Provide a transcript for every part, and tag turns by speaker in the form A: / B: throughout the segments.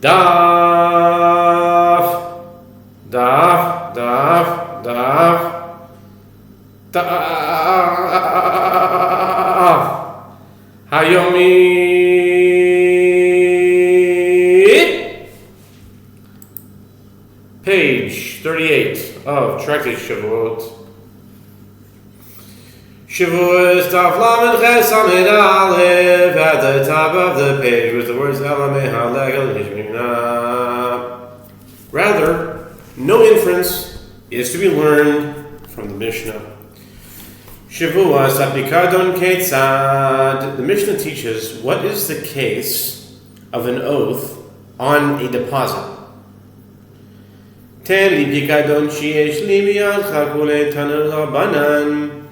A: Daf, Daf, Daf, Daf, Daf. Yomi. Page 38 of Tractate Shevuos. Shevuos Daf Lamed Ches Amid Aleph. At the top of the page with the words Rather, no inference is to be learned from the Mishnah. Shevuos Apikadon Ketzad. The Mishnah teaches what is the case of an oath on a deposit. Ten li pikadon sheyesh li biyadcha kulei taner rabanan.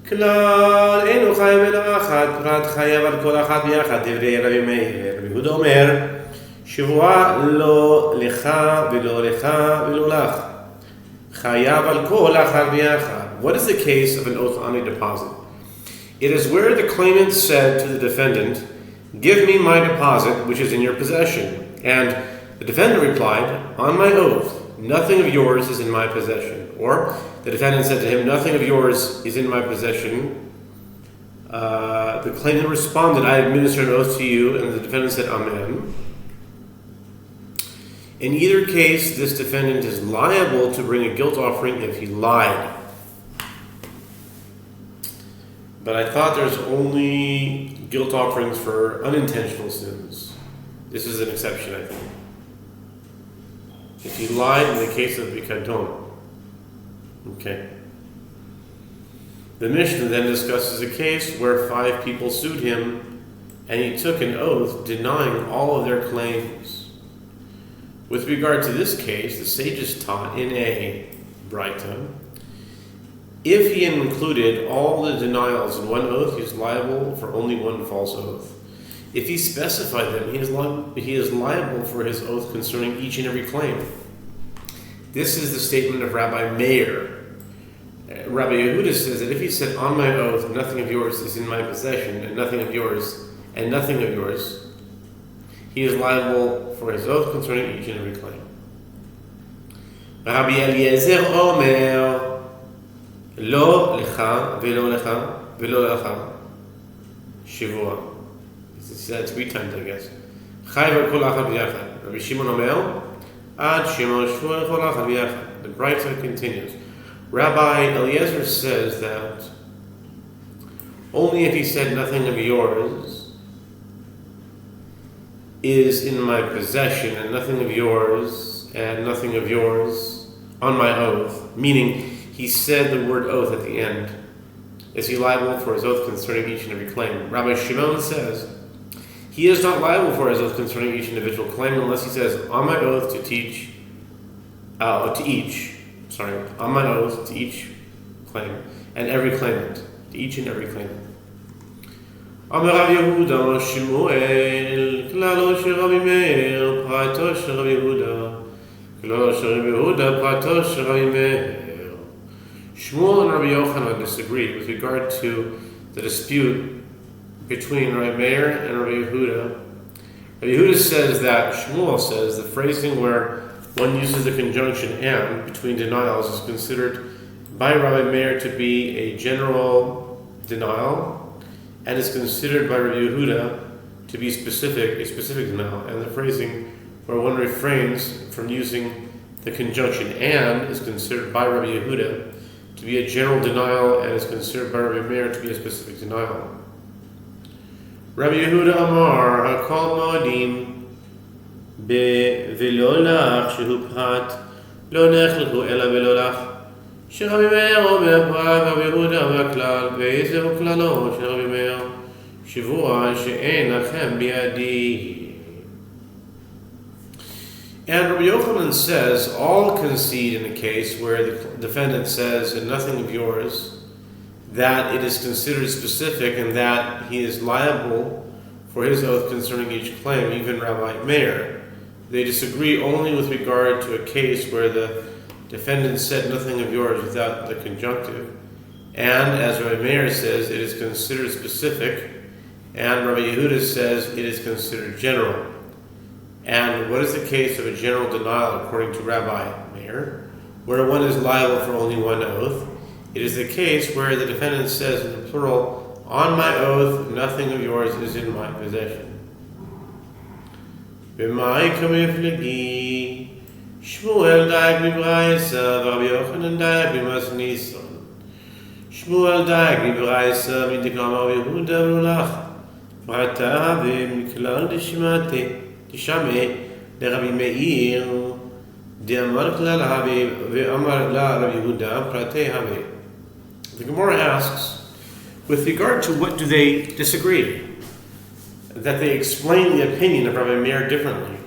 A: Klal einu chayav el achad prat chayav al kol achad biyachad divrei Rabbi Meir. Rabbi Yehuda omer Shavua lo lecha velo lecha velo lach chayav al kol achad biyachad. What is the case of an oath on a deposit? It is where the claimant said to the defendant, "Give me my deposit, which is in your possession." And the defendant replied, "On my oath, nothing of yours is in my possession." Or the defendant said to him, "Nothing of yours is in my possession." The claimant responded, "I administer an oath to you." And the defendant said, "Amen." In either case, this defendant is liable to bring a guilt offering if he lied. But I thought there's only guilt offerings for unintentional sins. This is an exception, I think. If he lied in the case of Bikadon. Okay. The Mishnah then discusses a case where 5 people sued him and he took an oath denying all of their claims. With regard to this case, the sages taught in a Braita, if he included all the denials in one oath, he is liable for only one false oath. If he specified them, he is liable for his oath concerning each and every claim. This is the statement of Rabbi Meir. Rabbi Yehuda says that if he said, "On my oath, nothing of yours is in my possession, and nothing of yours, he is liable for his oath concerning each and every claim. Rabbi Eliezer Omer, Lo lecha velo lecha velo lecha Shivua. He said 3 times, I guess. Chayv kol achad b'yachad. Rabbi Shimon Omer, Ad Shimon shvur kol achad b'yachad. The Braita continues. Rabbi Eliezer says that only if he said nothing of yours is in my possession, and nothing of yours on my oath, meaning he said the word oath at the end, is he liable for his oath concerning each and every claim? Rabbi Shimon says he is not liable for his oath concerning each individual claim unless he says, "On my oath to each claim and every claimant, to each and every claimant." Amar Rav Yehuda Shmuel, klalo shel Rabbi Meir, prato shel Rabbi Yehuda, klalo shel Rabbi Yehuda, prato shel Rabbi Meir. Shmuel and Rabbi Yochanan disagreed with regard to the dispute between Rabbi Meir and Rabbi Yehuda. Rabbi Yehuda says that Shmuel says the phrasing where one uses the conjunction "and" between denials is considered by Rabbi Meir to be a general denial, and is considered by Rabbi Yehuda to be a specific denial. And the phrasing where one refrains from using the conjunction "and" is considered by Rabbi Yehuda to be a general denial, and is considered by Rabbi Meir to be a specific denial. Rabbi Yehuda Amar, Hakol Moadim Velo Lach Shehu Prat Lo Nechlechu Ela Velo Lach Sherabi Meir Omer Prat Rabbi Yehuda Vaklal Ve'ezeu Klalo Sherabi Meir Shavua She'en Lachem Biadi. And Rabbi Yochanan says all concede in a case where the defendant says, "And nothing of yours," that it is considered specific and that he is liable for his oath concerning each claim, even Rabbi Meir. They disagree only with regard to a case where the defendant said "nothing of yours" without the conjunctive. And as Rabbi Meir says, it is considered specific, and Rabbi Yehuda says it is considered general. And what is the case of a general denial according to Rabbi Meir, where one is liable for only one oath? It is the case where the defendant says in the plural, on my oath, nothing of yours is in my possession. B'mai kamiflegi, Shmuel daig mibraisa, Rabbi Yochanan daig mimas Nisan. Shmuel daig mibraisa, midikam Rabbi Yehuda v'lulach, v'ata v'miklal dishame Rabbi Meir, de'amar klal have ve'amar la Rabbi Yehuda, prate have. The Gemara asks, with regard to what do they disagree, that they explain the opinion of Rabbi Meir differently.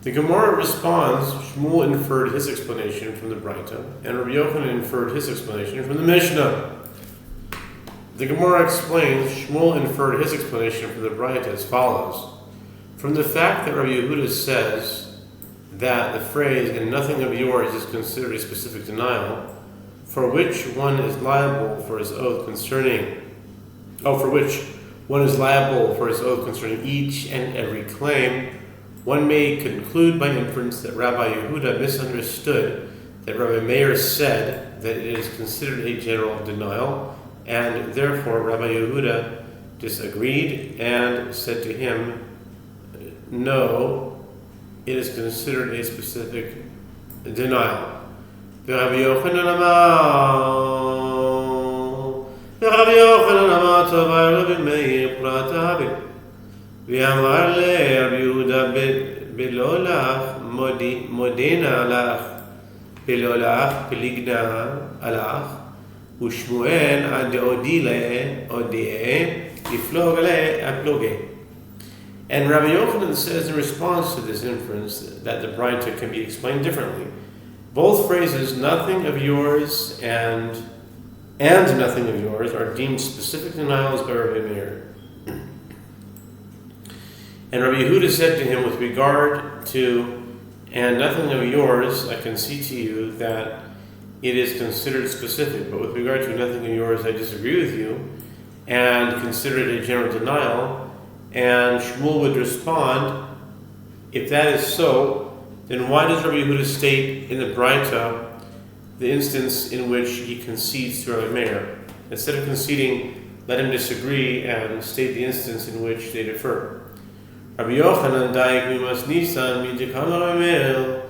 A: The Gemara responds, Shmuel inferred his explanation from the Braita, and Rabbi Yochanan inferred his explanation from the Mishnah. The Gemara explains, Shmuel inferred his explanation from the Braita as follows. From the fact that Rabbi Yehuda says that the phrase, and nothing of yours is considered a specific denial, for which one is liable for his oath concerning each and every claim, one may conclude by inference that Rabbi Yehuda misunderstood that Rabbi Meir said that it is considered a general denial, and therefore Rabbi Yehuda disagreed and said to him, no, it is considered a specific denial. Rabbi Yochanan Amar Tovai Rabbi Meir Pratabi V'amar le Rabbi Yehuda Belolach Modena Alach Belolach Peligna Alach Ushmuel Adeodile Odie Iflogale Aploge. And Rabbi Yochanan says in response to this inference that the Braita can be explained differently. Both phrases, nothing of yours and nothing of yours, are deemed specific denials by Rabbi Meir. And Rabbi Yehuda said to him, with regard to and nothing of yours, I concede to you that it is considered specific, but with regard to nothing of yours, I disagree with you and consider it a general denial. And Shmuel would respond, if that is so, then why does Rabbi Yehuda state in the Braita the instance in which he concedes to Rabbi Meir? Instead of conceding, let him disagree and state the instance in which they differ. Rabbi Yochanan daik mimas Nisan midikam Rabbi Meir,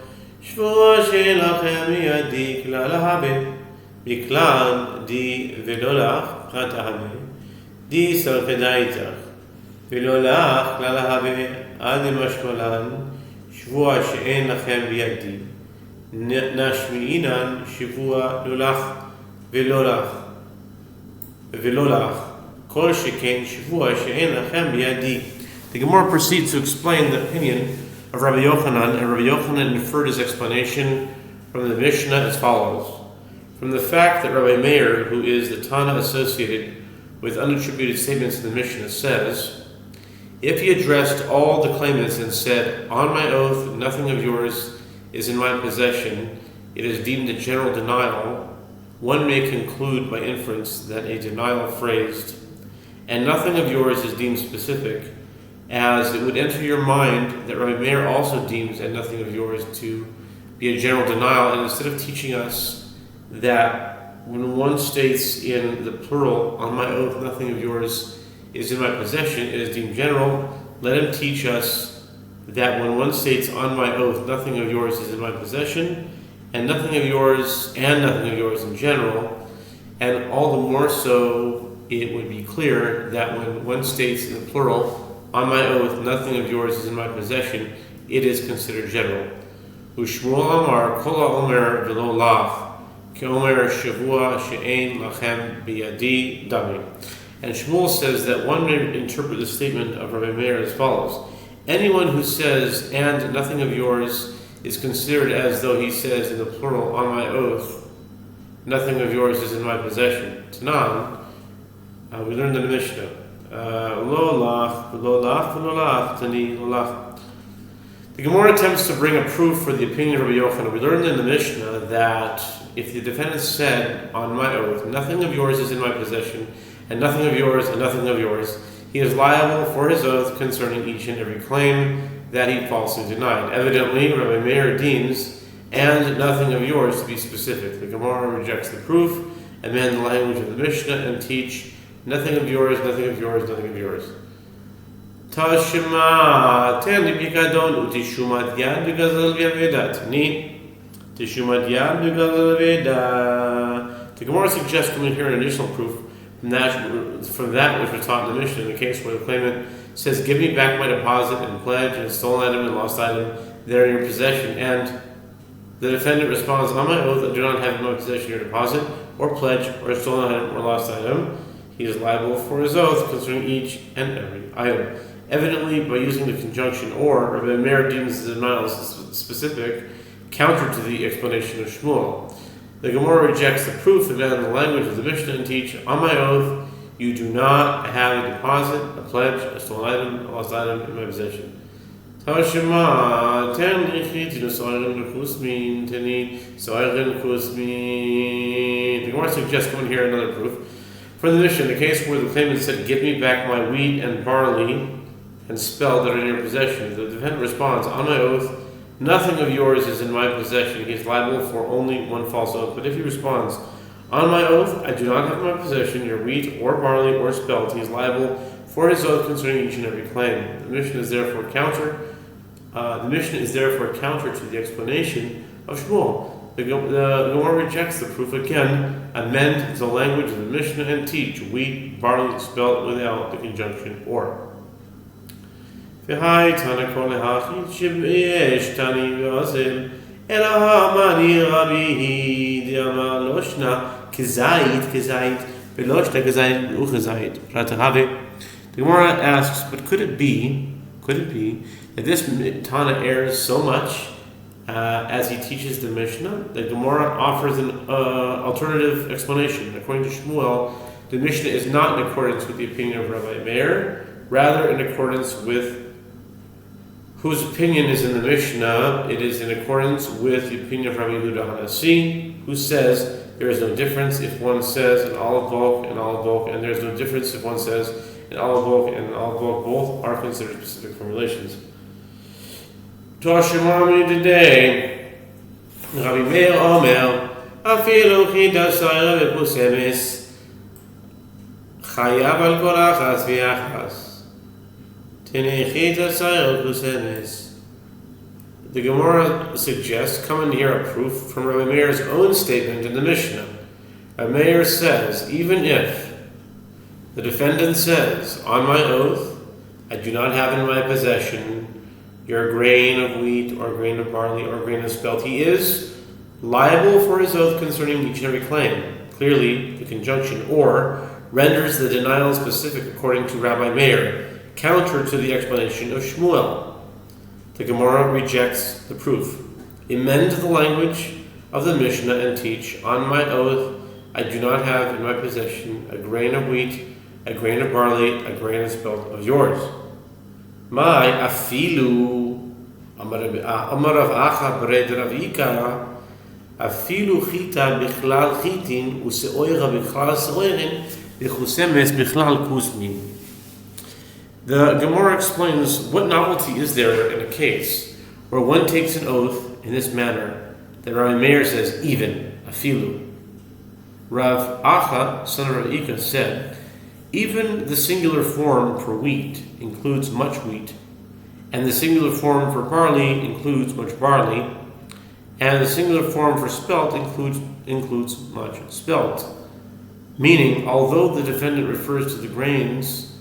A: Shevuos she'elachem miyadi klal habe, miklal di velolach prat habe, di sarkedaitach, velolach klal habe, adi mashkolan, שבוע שאין לכם בידי, נשמיעינן שבוע לולך ולא לך, כל שכן שבוע שאין לכם בידי. The Gemara proceeds to explain the opinion of Rabbi Yochanan, and Rabbi Yochanan inferred his explanation from the Mishnah as follows. From the fact that Rabbi Meir, who is the Tana associated with unattributed statements in the Mishnah, says, if he addressed all the claimants and said, on my oath, nothing of yours is in my possession, it is deemed a general denial, one may conclude by inference that a denial phrased, and nothing of yours is deemed specific, as it would enter your mind that Rabbi Meir also deems and nothing of yours to be a general denial, and instead of teaching us that when one states in the plural, on my oath, nothing of yours is in my possession, it is deemed general, let him teach us that when one states, on my oath, nothing of yours is in my possession, and nothing of yours in general, and all the more so it would be clear that when one states in the plural, on my oath, nothing of yours is in my possession, it is considered general. Ushmuel Amar Kol Omer V'lo Lach Ki Omer Shavua She'ein Lachem Biyadi Dami. And Shmuel says that one may interpret the statement of Rabbi Meir as follows. Anyone who says, and nothing of yours, is considered as though he says in the plural, on my oath, nothing of yours is in my possession. Tanan, we learned in the Mishnah, lo lach, tani, lo lach. The Gemara attempts to bring a proof for the opinion of Rabbi Yochanan. We learned in the Mishnah that if the defendant said, on my oath, nothing of yours is in my possession, and nothing of yours, he is liable for his oath concerning each and every claim. that he falsely denied. Evidently, Rabbi Meir deems and nothing of yours to be specific. The Gemara rejects the proof, amend the language of the Mishnah, and teach nothing of yours, nothing of yours, nothing of yours. Tashima ten picadon utishumat yad b'gazal v'yavedat ni tishumat yad b'gazal v'yavedat. The Gemara suggests coming here an additional proof from that which was taught in the Mishnah in the case where the claimant says, "Give me back my deposit and pledge and stolen item and lost item that are in your possession," and the defendant responds, "On my oath, I do not have in my possession your deposit or pledge or stolen item or lost item." He is liable for his oath concerning each and every item. Evidently, by using the conjunction or, Rabbi Meir deems the denial specific, counter to the explanation of Shmuel. The Gemara rejects the proof, abandon the language of the Mishnah, and teach, "On my oath, you do not have a deposit, a pledge, a stolen item, a lost item in my possession." Tashima, ten lichitinu soirin kusmin, teni soirin kusmin. The Gemara suggests coming here another proof. From the Mishnah, the case where the claimant said, "Give me back my wheat and barley and spell that are in your possession," the defendant responds, "On my oath, nothing of yours is in my possession." He is liable for only one false oath. But if he responds, "On my oath, I do not have in my possession your wheat or barley or spelt," he is liable for his oath concerning each and every claim. The Mishnah is therefore counter to the explanation of Shmuel. The Gemara rejects the proof again, amend the language of the Mishnah, and teach wheat, barley, spelt without the conjunction or. V'hai tana kol ha'achid shebesh tani v'azim ela ha'mani rabihi di'amar loshna kezayit v'loshna kezayit u'chezayit ratarabe. The Gemara asks, but could it be that this Tana errs so much as he teaches the Mishnah? The Gemara offers an alternative explanation. According to Shmuel, the Mishnah is not in accordance with the opinion of Rabbi Meir, rather in accordance with whose opinion is in the Mishnah. It is in accordance with the opinion of Rabbi Yehuda Hanasi, who says there is no difference if one says an olive bulk and olive bulk, and there is no difference if one says an olive bulk and an olive bulk. Both are considered specific formulations. Toshimami today, Rabbi Meir Omer, afilu chita sayra v'kusemis, chayav al kol achas v'achas. Tenei sayra v'kusemis. The Gemara suggests, come and hear a proof from Rabbi Meir's own statement in the Mishnah. Rabbi Meir says, even if the defendant says, "On my oath, I do not have in my possession your grain of wheat or grain of barley or grain of spelt," he is liable for his oath concerning each and every claim. Clearly, the conjunction "or" renders the denial specific according to Rabbi Meir, counter to the explanation of Shmuel. The Gemara rejects the proof. Amend the language of the Mishnah and teach, "On my oath, I do not have in my possession a grain of wheat, a grain of barley, a grain of spelt of yours." My afilu amarav acha bred ravika afilu chita bichlal chitin useoira bichlal seoirin bichusemes bichlal kusmin. The Gemara explains what novelty is there in a case where one takes an oath in this manner that Rabbi Meir says even afilu. Rav Acha, son of Ravika, said, even the singular form for wheat includes much wheat, and the singular form for barley includes much barley, and the singular form for spelt includes much spelt. Meaning, although the defendant refers to the grains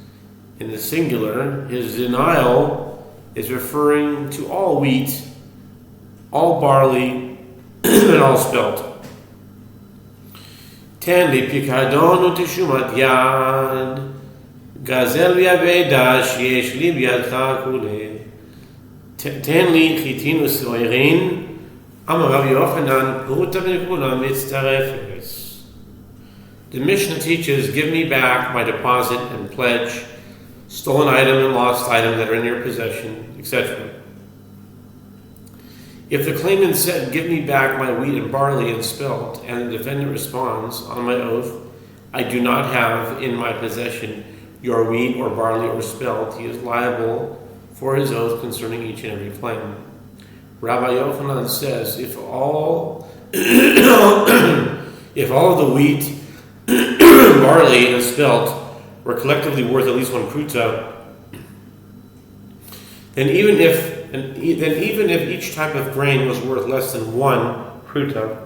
A: in the singular, his denial is referring to all wheat, all barley, and all spelt. Ten li pikadon u'tishumat yad gazel v'yavedah sheyesh li b'yadcha kuleh. Ten li chitin u'soirin amar Rav Yochanan puruta v'nikula mitztarefes. The Mishnah teaches, give me back my deposit and pledge, stolen item and lost item that are in your possession, etc. If the claimant said, give me back my wheat and barley and spelt, and the defendant responds, on my oath, I do not have in my possession your wheat or barley or spelt, he is liable for his oath concerning each and every claim. Rabbi Yochanan says, if all if all of the wheat, barley, and spelt were collectively worth at least one pruta, then even if each type of grain was worth less than one pruta,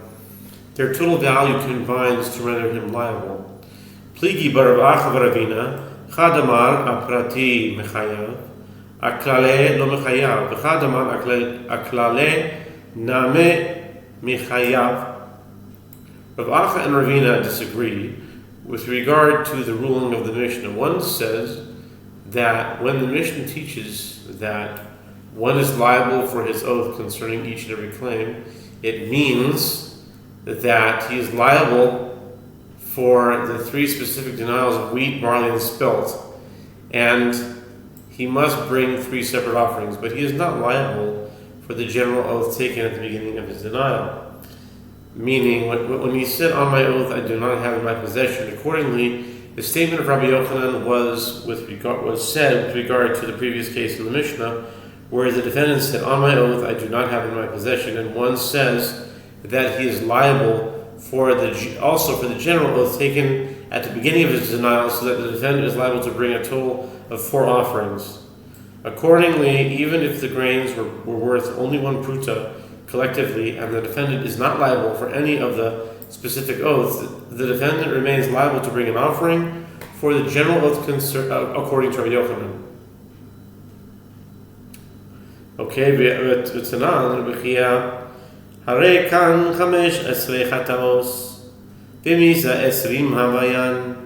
A: their total value combines to render him liable. Pligi barav acha v'ravina, chadamar aprati mechayav, aklale lo mechayav, v'chadamar aklale name mechayav. Rav Acha and Ravina disagree with regard to the ruling of the Mishnah. One says that when the Mishnah teaches that one is liable for his oath concerning each and every claim, it means that he is liable for the three specific denials of wheat, barley, and spelt, and he must bring three separate offerings, but he is not liable for the general oath taken at the beginning of his denial. Meaning, when he said, "On my oath, I do not have in my possession," accordingly, the statement of Rabbi Yochanan was said with regard to the previous case in the Mishnah, where the defendant said, "On my oath, I do not have in my possession," and one says that he is liable also for the general oath taken at the beginning of his denial, so that the defendant is liable to bring a total of 4 offerings. Accordingly, even if the grains were worth only one pruta collectively, and the defendant is not liable for any of the specific oaths, the defendant remains liable to bring an offering for the general oath according to Rabbi Yochanan. Okay, v'tanan Rabbi Chia, Hare kan 15 chataos, v'misa 20 havayan.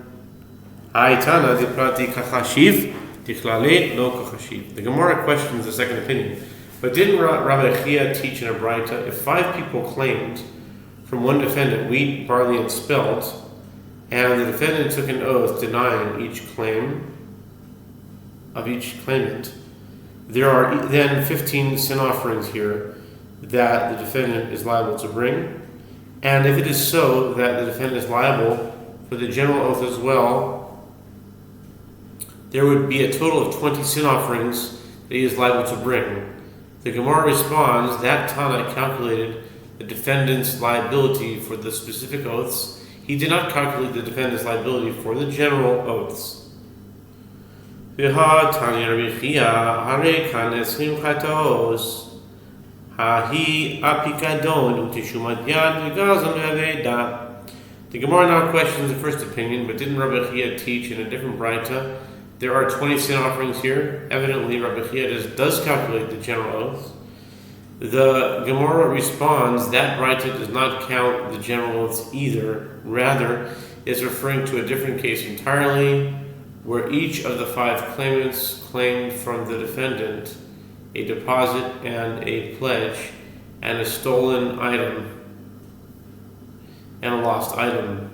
A: Ha'itana diprati kachashiv, tichlale lo kachashiv. The Gemara questions the second opinion. But didn't Rabbi Chia teach in a Braita, if 5 people claimed from one defendant wheat, barley, and spelt, and the defendant took an oath denying each claim of each claimant, there are then 15 sin offerings here that the defendant is liable to bring. And if it is so that the defendant is liable for the general oath as well, there would be a total of 20 sin offerings that he is liable to bring. The Gemara responds that Tana calculated the defendant's liability for the specific oaths. He did not calculate the defendant's liability for the general oaths. The Gemara now questions the first opinion, but didn't Rabbi Chia teach in a different Braita? There are 20 sin offerings here. Evidently, Rabbi Chia does calculate the general oaths. The Gemara responds that Braita does not count the general oaths either. Rather, it's referring to a different case entirely, where each of the 5 claimants claimed from the defendant a deposit and a pledge and a stolen item and a lost item.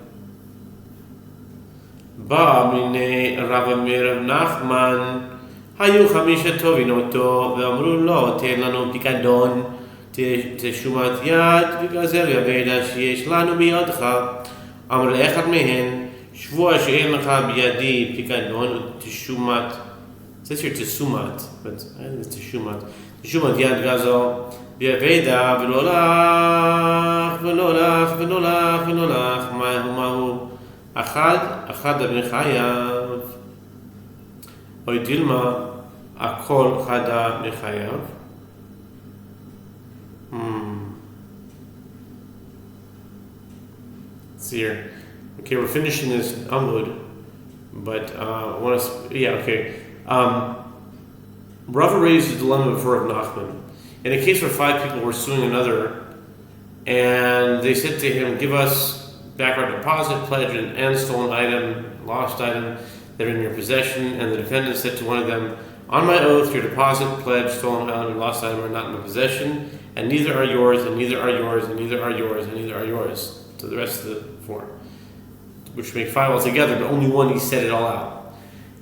A: Ba mine Rav Meir Nachman היו 5 תובעים אותו ואמרו לו תן לנו פיקדון תשומת יד וגזל יבדה שיש לנו בידך. אמר לאחד מהן שבוע שאין לך בידי פיקדון ותשומת, it says here תשומת, but I think it's תשומת יד גזל ויבדה ולא לך מהו אחד מחייב אוי דילמה הכל חדה מחייב. See here. Okay, we're finishing this Amud, but I want to. Yeah, okay. Rava raised the dilemma before of Nachman. In a case where 5 people were suing another, and they said to him, "Give us back our deposit, pledge, and stolen item, lost item that are in your possession." And the defendant said to one of them, "On my oath, your deposit, pledge, stolen item, and lost item are not in my possession, and neither are yours, and neither are yours, and neither are yours, and neither are yours." So the rest of the 4, which make 5 altogether, but only one he said it all out.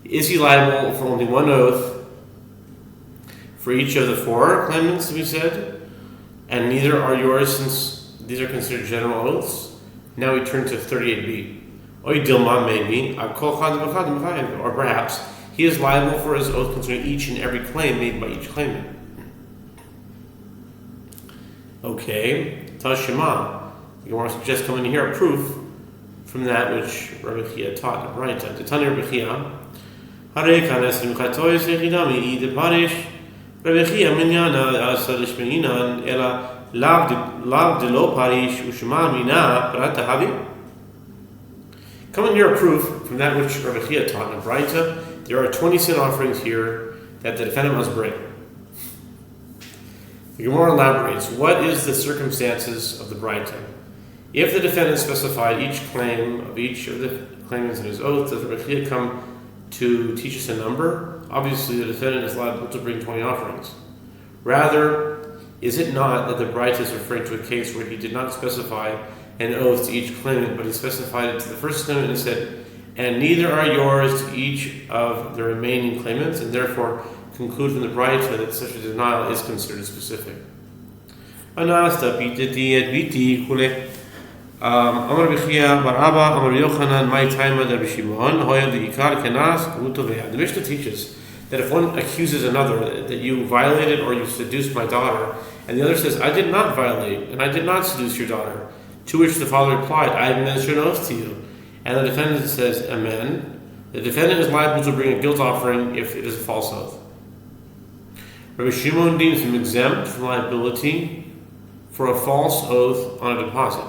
A: Is he liable for only one oath for each of the 4 claimants, we said, and neither are yours since these are considered general oaths? Now we turn to 38b. Or perhaps he is liable for his oath concerning each and every claim made by each claimant. Okay, Tashima. The Gemara suggests coming to hear a proof from that which Rabbi Chia taught in Braita. The Tanya Rabbi Chia, Hare Kanes Limchatois Yechidami the Parish, Rabbi Chia Minyana Asa Lishmeinan Ela Lav de Lo Parish Ushma Mina Prata Havi. Come and hear a proof from that which Rabbi Chia taught in Braita. There are 20 sin offerings here that the defendant must bring. The Gemara elaborates, what is the circumstances of the Braita? If the defendant specified each claim of each of the claimants in his oath, does Rabbi Chia come to teach us a number? Obviously, the defendant is liable to bring 20 offerings. Rather, is it not that the Braita is referring to a case where he did not specify an oath to each claimant, but he specified it to the first claimant and said, and neither are yours to each of the remaining claimants, and therefore conclude from the Braita that such a denial is considered specific. Anasta pitati et biti kule. Amar Bechia bar Abba Amar Yochanan my time of Rabbi Shimon hoya the ikar kenas utovea. The Mishnah teaches that if one accuses another that you violated or you seduced my daughter, and the other says, I did not violate and I did not seduce your daughter, to which the father replied, I administered an oath to you, and the defendant says, Amen, the defendant is liable to bring a guilt offering if it is a false oath. Rabbi Shimon deems him exempt from liability for a false oath on a deposit.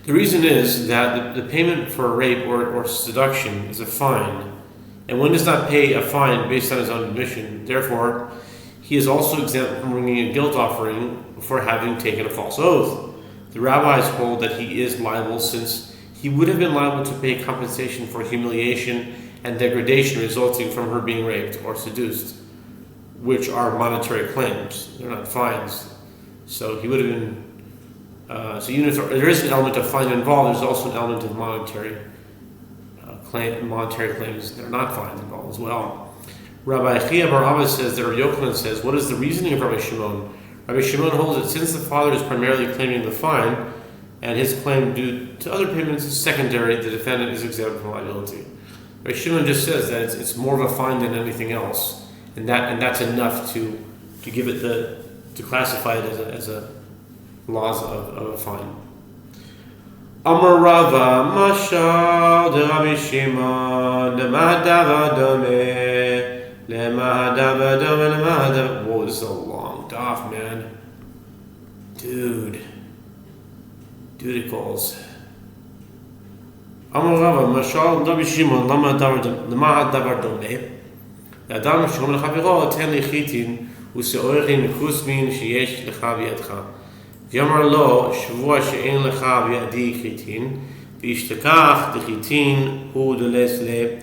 A: The reason is that the payment for a rape or seduction is a fine, and one does not pay a fine based on his own admission. Therefore, he is also exempt from bringing a guilt offering for having taken a false oath. The rabbis hold that he is liable since he would have been liable to pay compensation for humiliation and degradation resulting from her being raped or seduced, which are monetary claims. They're not fines. So he would have been. So even if there is an element of fine involved, there's also an element of monetary claims. There are not fines involved as well. Rabbi Chia bar Abba says that Rabbi Yochanan says, what is the reasoning of Rabbi Shimon? Rabbi Shimon holds that since the father is primarily claiming the fine, and his claim due to other payments is secondary, the defendant is exempt from liability. Rabbi Shimon just says that it's more of a fine than anything else, and that's enough to give it to classify it as a laws of a fine. Amar Rava Mashal de Rabbi Shimon de Mahadava Dome le Mahadava Dome le Mahadava. Whoa, this is a long daf, man. Dude, it calls. Amar Rava Mashal de Rabbi Shimon le Mahadava Dome le Adam Shimon lechaviro ten lechitin useorechin kusmin sheyesh lecha biyadcha. Yamar lo Shevuos she'en lecha b'yadi chitin v'ishtekach dechitin hu delesle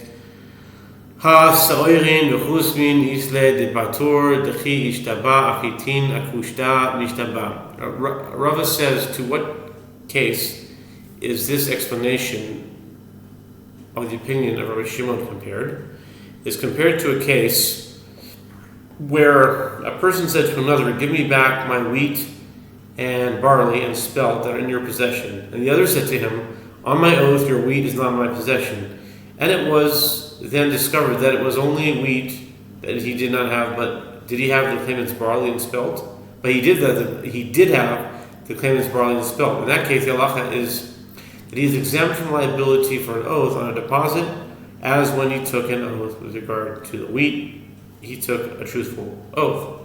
A: ha-sa'oirin v'chusmin isle depatur dechi ishtaba achitin akushta mishtaba. Rava says, to what case is this explanation of the opinion of Rabbi Shimon compared? Is compared to a case where a person said to another, give me back my wheat and barley and spelt that are in your possession. And the other said to him, on my oath, your wheat is not my possession. And it was then discovered that it was only wheat that he did not have, but did he have the claimant's barley and spelt? But he did have the claimant's barley and spelt. In that case, the halacha is that he is exempt from liability for an oath on a deposit, as when he took an oath with regard to the wheat, he took a truthful oath.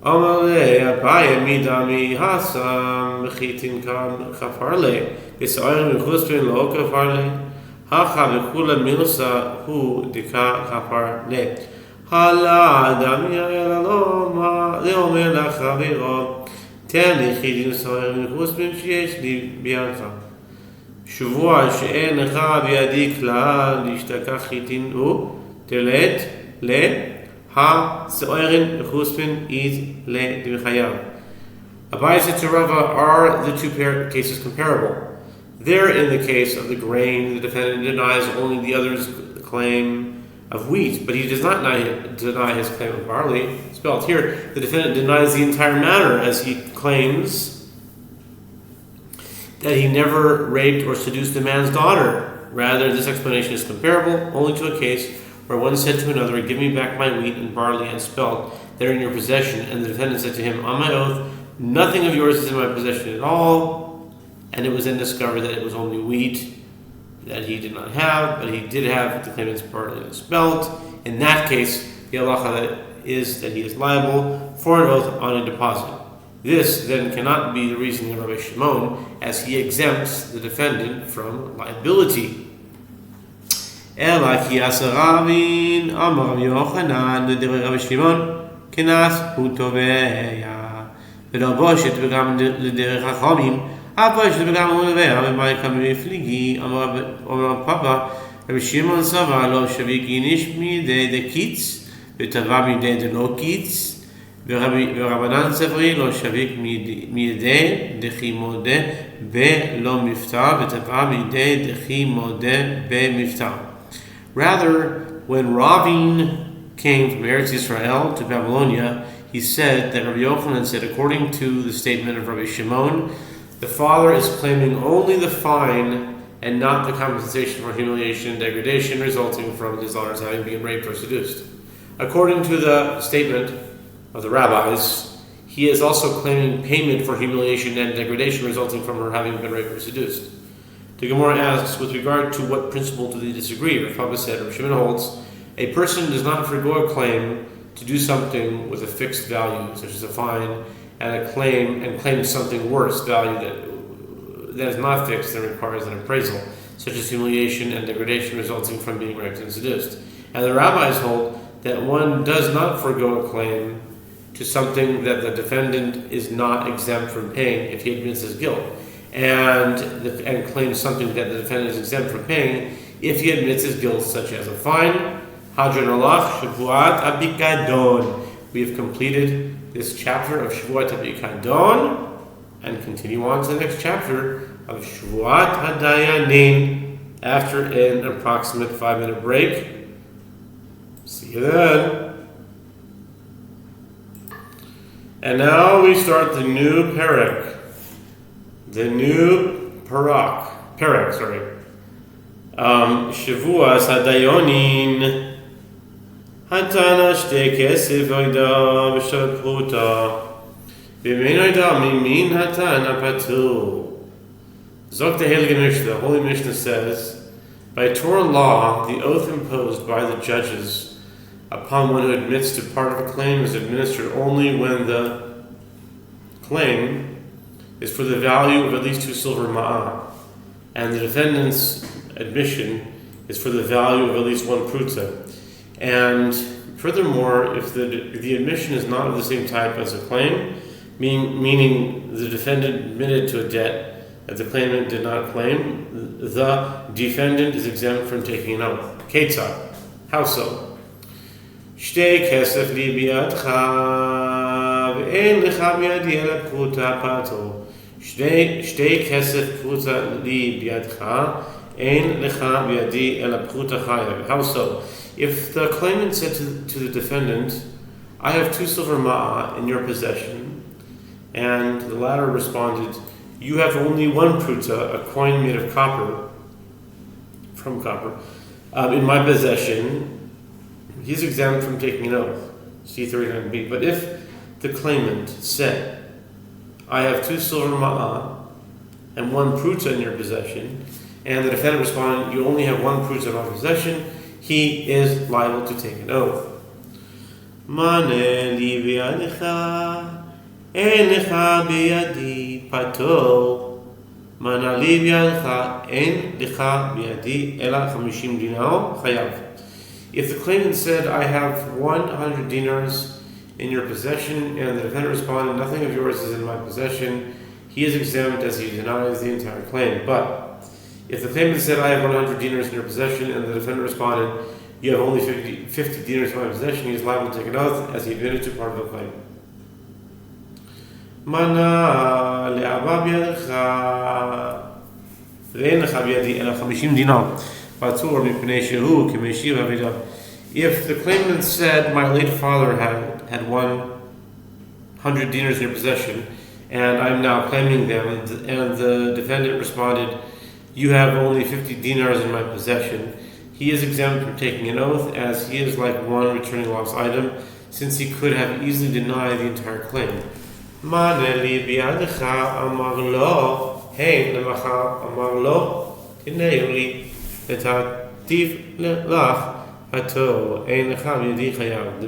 A: Amale Abaye midami hasam chitin kan chafarle bisayin mechusrin lo chafarle hacha v'kula milsa hu dika chafarle hala adam ya'el aloma leomer lachaviro ten lechitin sayin mechusrin sheyesh li biyadcha Shevuos she'en lecha biyadi klal l'ishtakach chitin hu telet le ha-se'oirin v'chusmin is le-d'michayav. Abaye said to Rava, are the two cases comparable? There, in the case of the grain, the defendant denies only the other's claim of wheat, but he does not deny his claim of barley. Spelled here, the defendant denies the entire matter, as he claims that he never raped or seduced the man's daughter. Rather, this explanation is comparable only to a case where one said to another, "Give me back my wheat and barley and spelt that are in your possession," and the defendant said to him, "On my oath, nothing of yours is in my possession at all," and it was then discovered that it was only wheat that he did not have, but he did have the claimant's barley and spelt. In that case, the halacha is that he is liable for an oath on a deposit. This then cannot be the reasoning of Rabbi Shimon, as he exempts the defendant from liability. Ela ki asaravin amar Yochanan l'derei Rabbi Shimon kenas hu toveya v'lo boshet v'gam l'derei chachamim aposhet v'gam hu toveya v'may kam v'fligi amar Papa Rabbi Shimon sava lo shavik inish midei de kitz v'tava midei de lo kitz ורבנן סברי לא שביק מידי דחי מודה בלא מפתר ותבע מידי דחי מודה במפתר. Rather, when Ravin came from Eretz Israel to Babylonia, he said that Rabbi Yochanan said, according to the statement of Rabbi Shimon, the father is claiming only the fine and not the compensation for humiliation and degradation resulting from his daughters having been raped or seduced. According to the statement of the rabbis, he is also claiming payment for humiliation and degradation resulting from her having been raped or seduced. The Gemara asks, with regard to what principle do they disagree? Rav Papa said, Rav Shimon holds, a person does not forego a claim to do something with a fixed value, such as a fine, and claim something worse value that is not fixed and requires an appraisal, such as humiliation and degradation resulting from being raped and seduced. And the rabbis hold that one does not forego a claim to something that the defendant is not exempt from paying if he admits his guilt, and claims something that the defendant is exempt from paying if he admits his guilt, such as a fine. Hadron alach Shevuot Abikadon. We have completed this chapter of Shevuot Abikadon and continue on to the next chapter of Shevuot Hadayanin after an approximate 5-minute break. See you then. And now we start the new perek. The new perek, Shevuos Hadayonin. Hatana shte kesef oida v'shot pruta. B'mein oida mimin hatana patur. Zok the Heilige Mishnah, the Holy Mishnah says, by Torah law, the oath imposed by the judges upon one who admits to part of a claim is administered only when the claim is for the value of at least 2 silver ma'ah, and the defendant's admission is for the value of at least 1 pruta. And furthermore, if the admission is not of the same type as a claim, meaning the defendant admitted to a debt that the claimant did not claim, the defendant is exempt from taking an oath. Ketzah. How so? Shtei kesef li biyadcha ve'en lecha biyadi ela pruta pato. Shtei kesef pruta li biyadcha ein lecha biyadi ela pruta chayav. How so? If the claimant said to the defendant, I have 2 silver ma'ah in your possession, and the latter responded, you have only 1 pruta, a coin made of copper, from copper, in my possession, he's exempt from taking an oath. C39b. But if the claimant said, I have 2 silver ma'ah and 1 pruta in your possession, and the defendant responded, you only have 1 pruta in my possession, he is liable to take an oath. Mane li b'yadecha, en lecha b'yadi pato. Mana li b'yadecha, en lecha b'yadi ela 50 dinar chayav. If the claimant said, I have 100 dinars in your possession, and the defendant responded, nothing of yours is in my possession, he is exempt as he denies the entire claim. But if the claimant said, I have 100 dinars in your possession, and the defendant responded, you have only 50 dinars in my possession, he is liable to take an oath as he admitted to part of the claim. Mana le'aba b'yadecha ve'en lecha b'yadi ela 50 dinar. If the claimant said, my late father had 100 dinars in your possession, and I'm now claiming them, and the defendant responded, you have only 50 dinars in my possession, he is exempt from taking an oath, as he is like one returning a lost item, since he could have easily denied the entire claim. The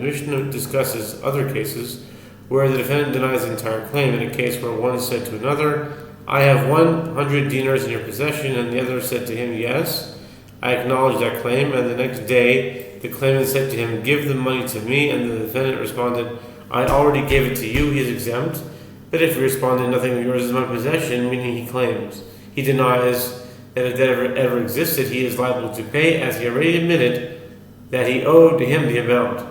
A: Mishnah discusses other cases where the defendant denies the entire claim. In a case where one said to another, I have 100 dinars in your possession, and the other said to him, yes, I acknowledge that claim, and the next day the claimant said to him, give the money to me, and the defendant responded, I already gave it to you, he is exempt. But if he responded, nothing of yours is my possession, meaning he denies that if that ever existed, he is liable to pay, as he already admitted that he owed to him the amount.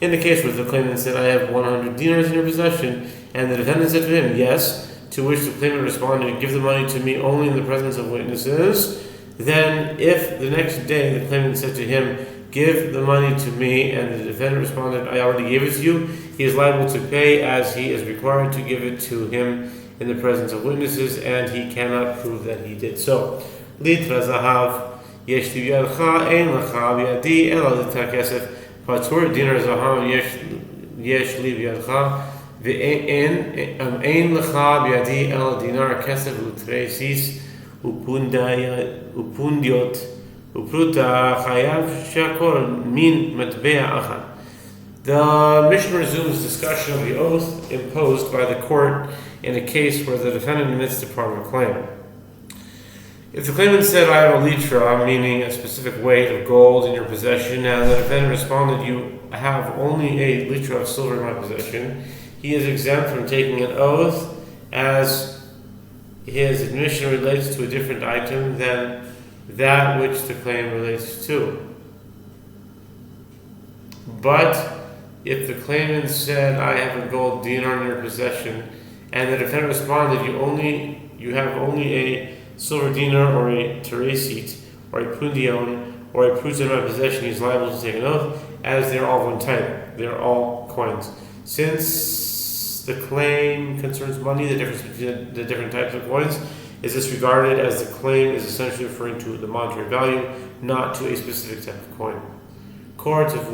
A: In the case where the claimant said, I have 100 dinars in your possession, and the defendant said to him, yes, to which the claimant responded, give the money to me only in the presence of witnesses, then if the next day the claimant said to him, give the money to me, and the defendant responded, I already gave it to you, he is liable to pay, as he is required to give it to him in the presence of witnesses, and he cannot prove that he did so. Litra zahav yesh li b'yadcha ein lecha b'yadi ela litra kesef patur dinar zahav yesh li b'yadcha ve'ein lecha b'yadi ela dinar kesef l'treisis upundiot upruta chayav shakol min matbea achad. The Mishnah resumes discussion of the oath imposed by the court in a case where the defendant admits to part of a claim. If the claimant said, I have a litra, meaning a specific weight of gold in your possession, and the defendant responded, you have only a litra of silver in my possession, he is exempt from taking an oath, as his admission relates to a different item than that which the claim relates to. But if the claimant said, I have a gold dinar in your possession, and the defendant responded, you have only a silver dinar or a teresit or a pundion or a prut in my possession, he is liable to take an oath, as they are all one type. They are all coins. Since the claim concerns money, the difference between the different types of coins is disregarded, as the claim is essentially referring to the monetary value, not to a specific type of coin. Court of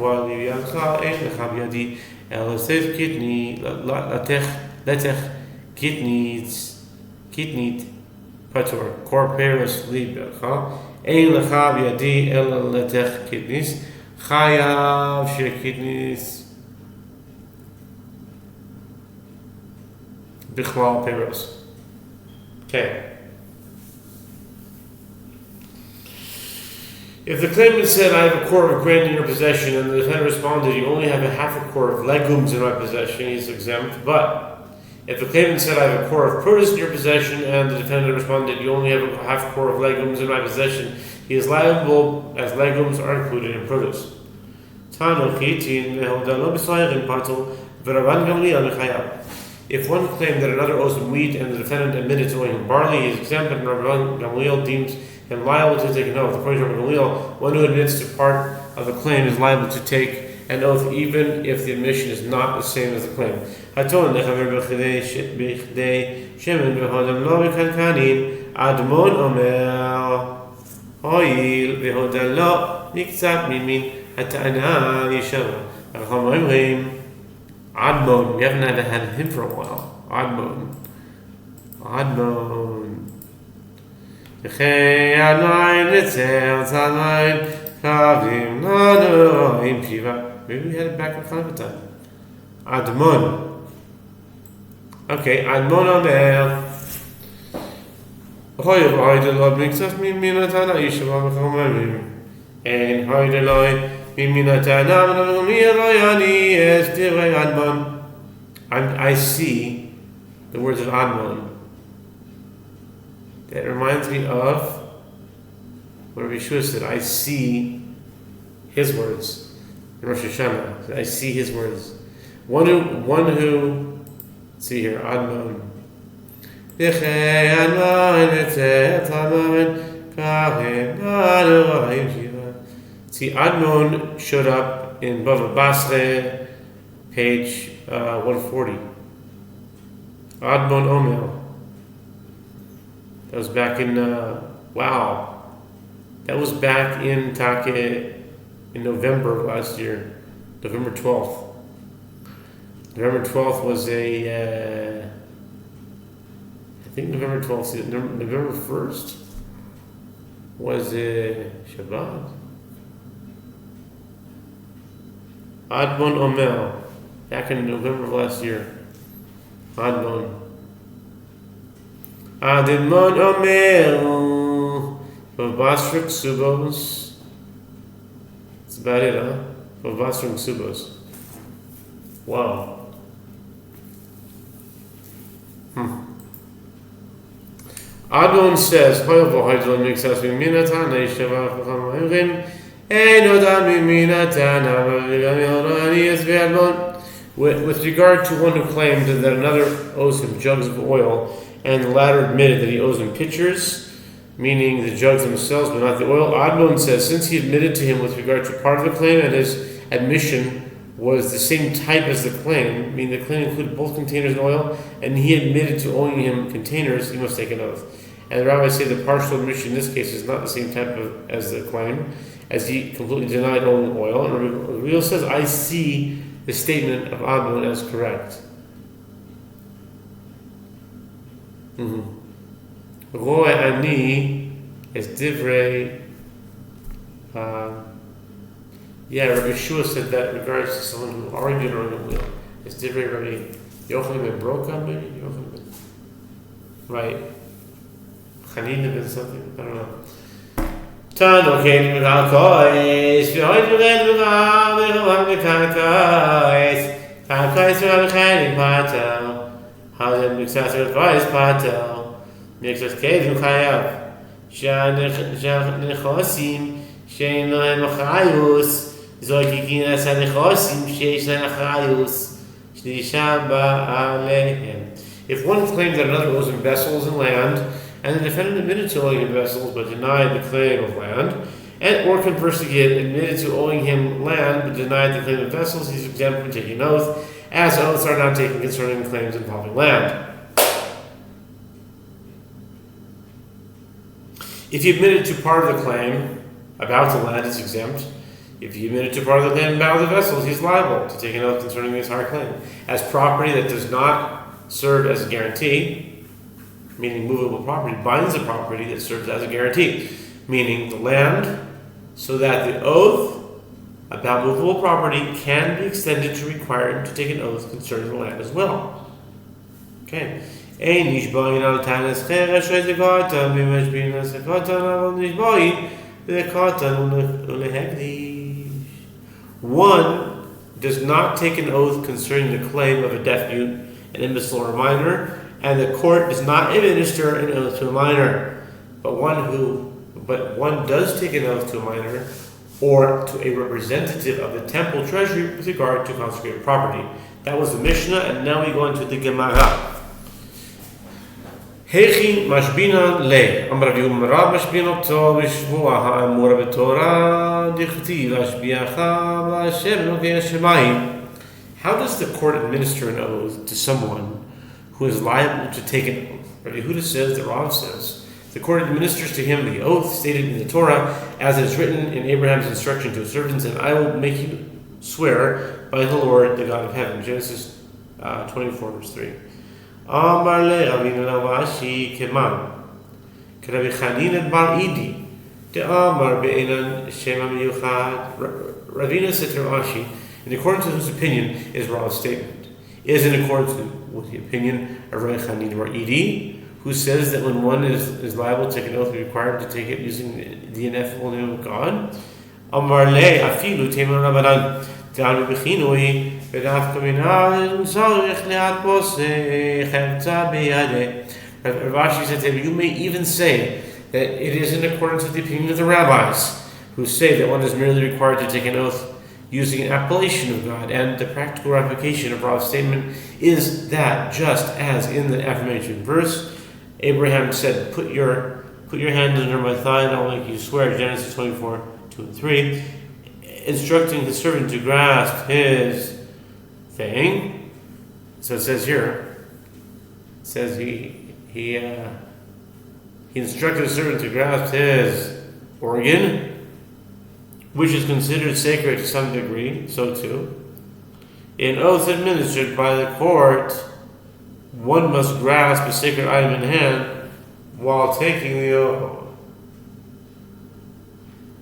A: kitnit patur kor peros libcha ein lecha b'yadi ela letech kitnis chayav shekitnis bichlal peros. Okay. If the claimant said, I have a quart of grain in your possession, and the defendant responded, you only have a half a quart of legumes in my possession, he is exempt. But if the claimant said, I have a quart of produce in your possession, and the defendant responded, you only have a half a quart of legumes in my possession, he is liable, as legumes are included in produce. If one claimed that another owes him wheat, and the defendant admitted to owing him barley, he is exempt, and Rabban Gamliel deems him liable to take an oath. According to Rabban Gamliel, one who admits to part of a claim is liable to take an oath, even if the admission is not the same as the claim. Admon omer hoil v'hodalo miktzat mimin hata'ana yeshava. Admon, we haven't had him for a while. Admon. Maybe we had it back in Chalav time. Admon. Okay, Admon Omer. Hoy Hoydelo Mixas Minatana Yeshua Mechomim. And Hoydelo Minatana Royani is Divrei Admon. I see the words of Admon. That reminds me of what Yehoshua said. I see his words in Rosh Hashanah. I see his words. One who. See here, Admon. See, Admon showed up in Bava Basra, page 140. Admon Omel. That was back in, that was back in Take in November of last year, November 12th. November 12th was I think November 12th, November 1st was Shabbat. Admon Omel, back in November of last year. Admon. Admon Omel, Vavasrik Subos. That's about it, huh? Vavasrik Subos. Wow. Adon says, with regard to one who claimed that another owes him jugs of oil, and the latter admitted that he owes him pitchers, meaning the jugs themselves but not the oil, Adon says, since he admitted to him with regard to part of the claim, and his admission was the same type as the claim, meaning the claim included both containers and oil, and he admitted to owing him containers, he must take an oath. And the rabbis say the partial admission in this case is not the same type as the claim, as he completely denied owing oil. And Rabbi says, I see the statement of Admon as correct. Roe ani is divrei. Rabbi Yehoshua said that in regards to someone who already been on a wheel. It's divrei Rabbi Yochanan ben Broka, maybe? Right. Chanina ben something? I don't know. Tano came with alcohols. We always began with alcohols. With a patel. How then mix us with rice patel? Mix us cave and chayav. Nechosim. Shein lohem achayus. Zoikikin as nechosim. Sheish lohem achayus. Shnisham ba'alehem. If one claimed that another owes him vessels and land, and the defendant admitted to owing him vessels but denied the claim of land, and or conversely admitted to owing him land but denied the claim of vessels, he's exempt from taking an oath, as oaths are not taken concerning claims involving land. If he admitted to part of the claim about the land, he's exempt. If he admitted to part of the claim about the vessels, he's liable to take an oath concerning the entire claim. As property that does not serve as a guarantee, meaning movable property, binds a property that serves as a guarantee, meaning the land, so that the oath about movable property can be extended to require him to take an oath concerning the land as well. Okay. One does not take an oath concerning the claim of a deaf mute, an imbecile, or a minor, and the court does not administer an oath to a minor, but one does take an oath to a minor or to a representative of the temple treasury with regard to consecrated property. That was the Mishnah, and now we go into the Gemara. Hechi mashbina le amar Yomara mashbina to v'shvua ha'amura b'Torah dichtiv ashbiacha v'Hashem Elokei Hashemayim. How does the court administer an oath to someone who is liable to take an oath? Rabbi Yehuda says, the Rav says, the court administers to him the oath stated in the Torah, as it is written in Abraham's instruction to his servants, and I will make you swear by the Lord, the God of heaven. Genesis 24, verse 3. Amar le Ravina Lavashi keman, Rabbi Chanina bar Idi, de Amar be'enan shema miyuchad. Ravina said to Rashi, in accordance with whose opinion is Rav's statement, is in accordance with the opinion of Rabbi Chanina bar Idi, who says that when one is liable to take an oath, required to take it using the ineffable name of God. Amar le afilu temer Rabbanan. Rabbi Rashi said that you may even say that it is in accordance with the opinion of the rabbis, who say that one is merely required to take an oath using an appellation of God, and the practical ramification of Rav's statement is that, just as in the aforementioned verse, Abraham said, put your put your hand under my thigh and I'll make you swear, Genesis 24, 2 and 3, instructing the servant to grasp his thing. So it says here, it says he instructed the servant to grasp his organ, which is considered sacred to some degree, so too. In oath administered by the court, one must grasp a sacred item in hand while taking the oath.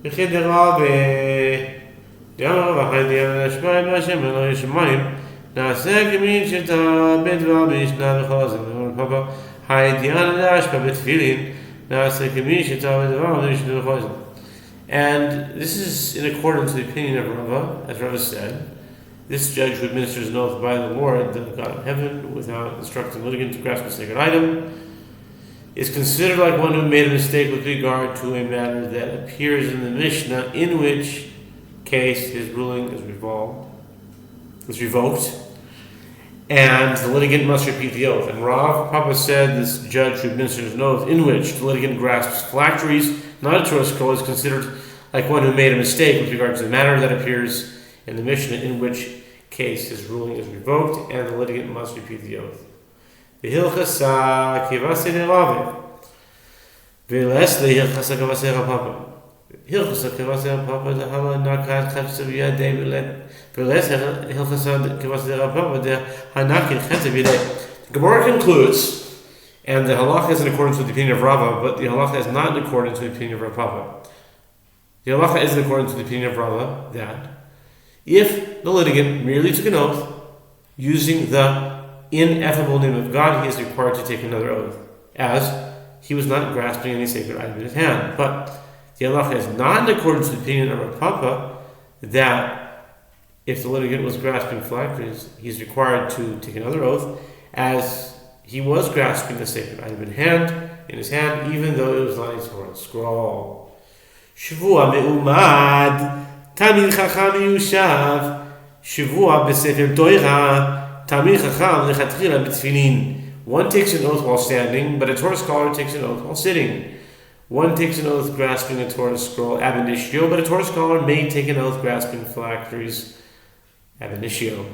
A: And this is in accordance with the opinion of Rava, as Rava said. This judge who administers an oath by the Lord, the God of heaven, without instructing the litigant to grasp a sacred item, is considered like one who made a mistake with regard to a matter that appears in the Mishnah, in which case his ruling is revoked, and the litigant must repeat the oath. And Rav Papa said this judge who administers an oath in which the litigant grasps phylacteries, not a Torah scroll, is considered like one who made a mistake with regard to the matter that appears in the Mishnah, in which case his ruling is revoked and the litigant must repeat the oath. The Gemara concludes, and the halacha is in accordance with the opinion of Rava, but the halacha is not in accordance with the opinion of Rav Papa. The halacha is in accordance with the opinion of Rava that if the litigant merely took an oath using the ineffable name of God, he is required to take another oath, as he was not grasping any sacred item in his hand. But the halacha is not in accordance with the opinion of Rav Papa that if the litigant was grasping phylacteries, he is required to take another oath, as he was grasping the sacred item in his hand, even though it was not a Torah scroll. Shevuos me'umad. Tamid Chacham Yushav, Shevuos b'Sefer Torah, Tamid Chacham lechatchila b'tefillin. One takes an oath while standing, but a Torah scholar takes an oath while sitting. One takes an oath grasping a Torah scroll ab initio, but a Torah scholar may take an oath grasping phylacteries ab initio.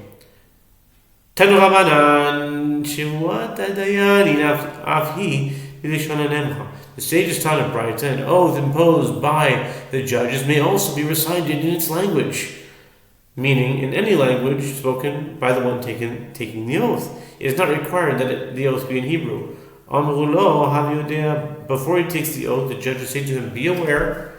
A: Tanu Rabbanan, Shevuot hadayanin afhi b'lishon hanemcha. The sages taught in Braita, an oath imposed by the judges may also be recited in its language, meaning in any language spoken by the one taking the oath. It is not required that the oath be in Hebrew. Before he takes the oath, the judge will say to him, "Be aware